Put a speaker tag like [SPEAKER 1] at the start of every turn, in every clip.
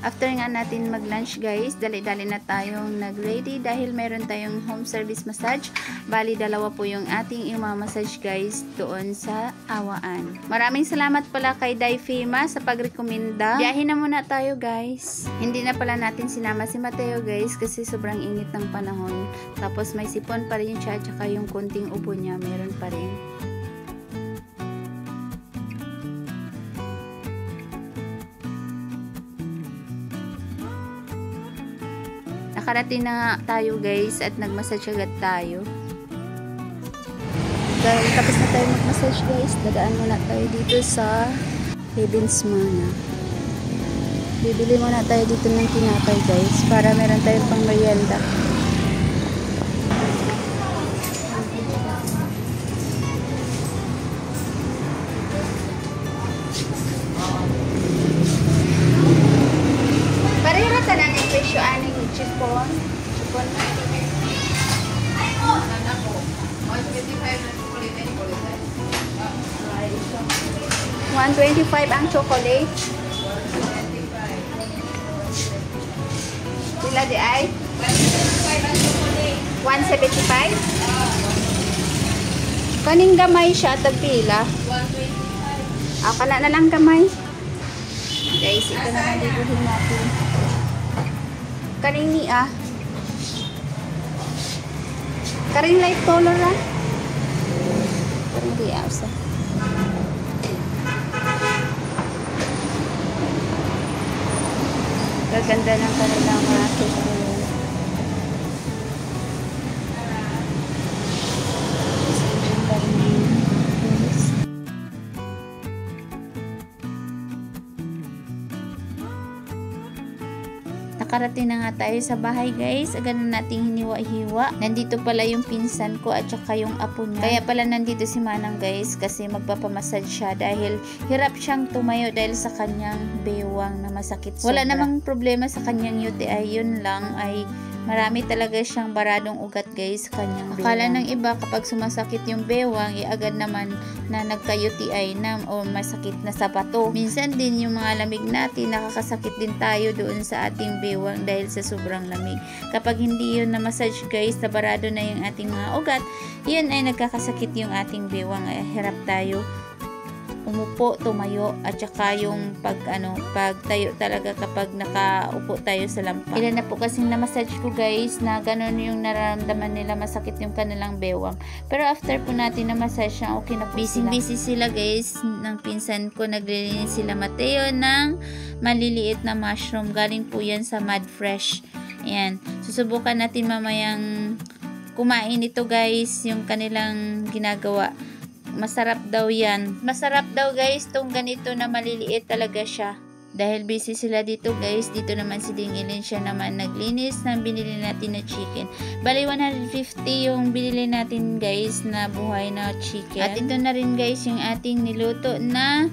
[SPEAKER 1] After nga natin mag-lunch guys, dali-dali na tayong nag-ready dahil meron tayong home service massage. Bali, dalawa po yung ating i-massage guys doon sa Awaan. Maraming salamat pala kay Day Fema sa pagrekomenda. Biyahin na muna tayo guys. Hindi na pala natin sinama si Mateo guys kasi sobrang init ng panahon. Tapos may sipon pa rin siya, tsaka yung konting ubo niya meron pa rin. Nakarating na tayo guys at nagmassage agad tayo. Dahil tapos na tayo magmassage guys, dadaan muna tayo dito sa Heaven's Mana. Bibili muna tayo dito ng tinapay guys para meron tayong pang merienda. Pareho ka na ng presyo aning chipon. Chipon na. 125 ang chocolate. Sila di ay? 175? Kaning gamay siya, tagpila. 125. Kana na lang gamay. Guys, ito na lang dituhin natin. Kaning ni karing light color karing di asa. Gaganda ng kanilang mga chocolate. Nakarating na nga tayo sa bahay guys. Agad na nating hiniwa-hiwa. Nandito pala yung pinsan ko at saka yung apo niya. Kaya pala nandito si Manang guys kasi magpapamassage siya dahil hirap siyang tumayo dahil sa kanyang bewang na masakit sobra. Wala namang problema sa kanyang UTI. Yun lang ay marami talaga siyang baradong ugat guys sa kanyang bewang. Akala ng iba kapag sumasakit yung bewang, agad naman na nagka-UTI na o masakit na sa bato. Minsan din yung mga lamig natin, nakakasakit din tayo doon sa ating bewang dahil sa sobrang lamig. Kapag hindi yun na massage guys, na barado na yung ating mga ugat, yun ay nagkakasakit yung ating bewang. Ay hirap tayo umupo, tumayo, at saka yung pagtayo talaga kapag nakaupo tayo sa lampa. Ilan na po kasing na-massage ko guys na ganun yung nararamdaman nila, masakit yung kanilang bewang. Pero after po natin na-massage siya, okay na po sila. Busy sila guys, ng pinsan ko, naglilinis sila Mateo ng maliliit na mushroom. Galing po yan sa Mad Fresh. Ayan, susubukan natin mamayang kumain ito guys, yung kanilang ginagawa. Masarap daw yan. Masarap daw guys tong ganito na maliliit talaga siya. Dahil busy sila dito guys, dito naman si Dingilin siya naman naglinis ng binili natin na chicken. Bali 150 yung binili natin guys na buhay na chicken. At ito na rin guys yung ating niluto na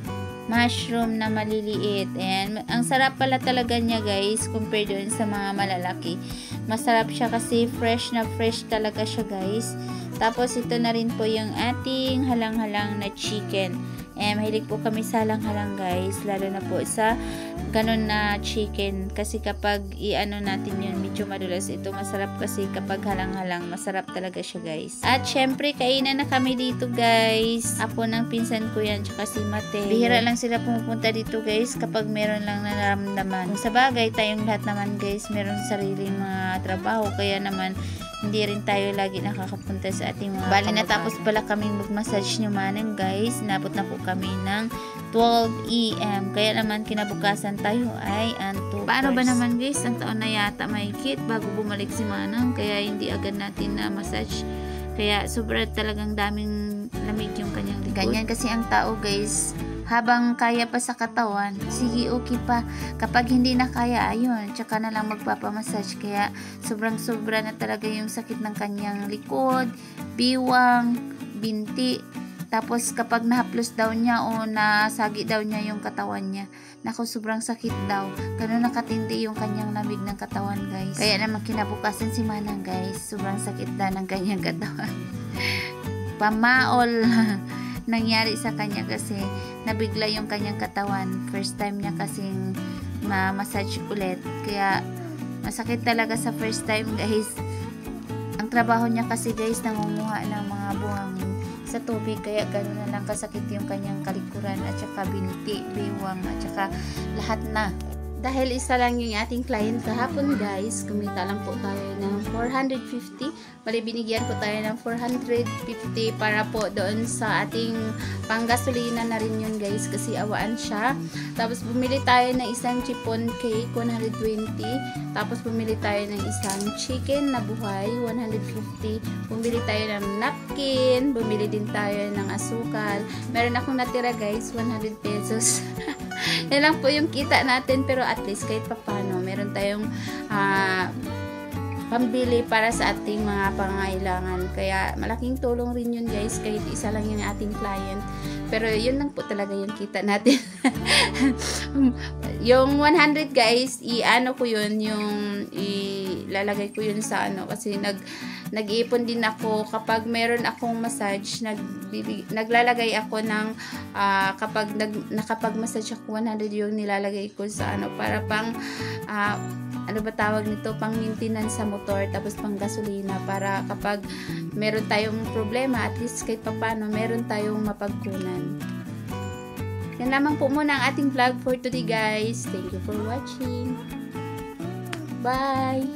[SPEAKER 1] mushroom na maliliit. And ang sarap pala talaga niya guys compare doon sa mga malalaki. Masarap siya kasi fresh na fresh talaga siya guys. Tapos ito na rin po yung ating halang-halang na chicken. Mahilig po kami sa halang-halang guys, lalo na po sa ganun na chicken. Kasi kapag i-ano natin yun, medyo madulas ito. Masarap kasi kapag halang-halang, masarap talaga siya guys. At syempre, kainan na kami dito guys. Apo ng pinsan ko yan, tsaka si Mateo. Bihira lang sila pumupunta dito guys kapag meron lang nararamdaman. Kung sa bagay, tayong lahat naman guys, meron sariling mga trabaho. Kaya naman, hindi rin tayo lagi nakakapunta sa ating mga Bali natapos pala kaming mag-massage nyo Manang guys. Inabot na po kami ng 12 AM. Kaya naman kinabukasan tayo ay anto. Paano ba naman guys? Ang taon na yata mahigit bago bumalik si Manang. Kaya hindi agad natin na massage. Kaya sobra talagang daming lamig yung kanyang likod. Ganyan kasi ang tao guys. Habang kaya pa sa katawan, sige okay pa. Kapag hindi na kaya, ayun, tsaka na lang magpapamassage. Kaya sobrang sobra na talaga yung sakit ng kanyang likod, biwang, binti. Tapos kapag nahaplos daw niya o nasagi daw niya yung katawan niya, naku, sobrang sakit daw. Ganun nakatindi yung kanyang lamig ng katawan guys. Kaya naman kinabukasan si Manang guys, sobrang sakit daw ng kanyang katawan. Pamaol nangyari sa kanya kasi nabigla yung kanyang katawan. First time niya kasing ma-massage ulit. Kaya masakit talaga sa first time guys. Ang trabaho niya kasi guys, nangunguha ng mga buhangin sa tubig, kaya gano'n na lang kasakit yung kanyang kalikuran at saka binti, biwang at saka lahat na. Dahil isa lang yung ating client kahapon guys, kumita lang po tayo ng 450. Bali binigyan po tayo ng 450 para po doon sa ating panggasolina na rin yun guys, kasi awaan siya. Tapos bumili tayo ng isang chiffon cake, 120. Tapos bumili tayo ng isang chicken na buhay, 150. Bumili tayo ng napkin, bumili din tayo ng asukal. Meron akong natira guys, 100 pesos. Yan lang po yung kita natin, pero at least kahit papano meron tayong pambili para sa ating mga pangailangan. Kaya malaking tulong rin yun guys, kahit isa lang yung ating client, pero yun lang po talaga yung kita natin. Yung 100 guys, i-ano ko yun, yung ilalagay ko yun sa ano, kasi nag-iipon din ako kapag meron akong massage, naglalagay ako ng kapag nakapag-massage ako, 100 yung nilalagay ko sa ano, para pang ano ba tawag nito, pang maintenance sa motor, tapos pang gasolina, para kapag meron tayong problema, at least kahit papano meron tayong mapagkunan. Yan lamang po muna ang ating vlog for today guys. Thank you for watching. Bye!